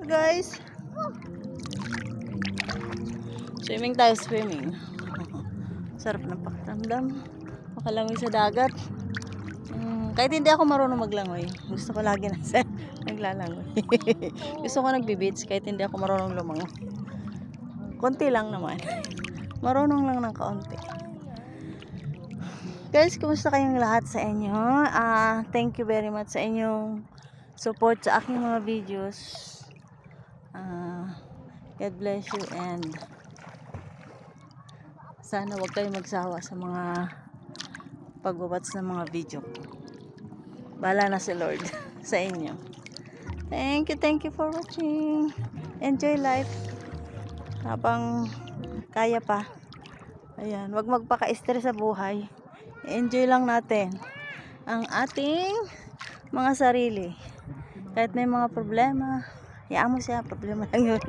Guys, swimming tayo, swimming. Sarap ng pakiramdam. Makalangoy sa dagat. Kahit hindi ako marunong maglangoy, gusto ko lagi na naglalangoy. Gusto ko nagbe-beach kahit hindi ako marunong lumangoy. Konti lang naman. Marunong lang ng kaunti. Guys, kumusta kayong lahat sa inyo? Thank you very much sa inyong support sa aking mga videos. God bless you, and sana wag kayong magsawa sa mga pag-watch ng mga video ko. Bahala na si Lord sa inyo. Thank you for watching. Enjoy life habang kaya pa. Ayan, wag magpaka-stress sa buhay. Enjoy lang natin ang ating mga sarili. Kahit may mga problema, hayaan mo siya, problema lang yun.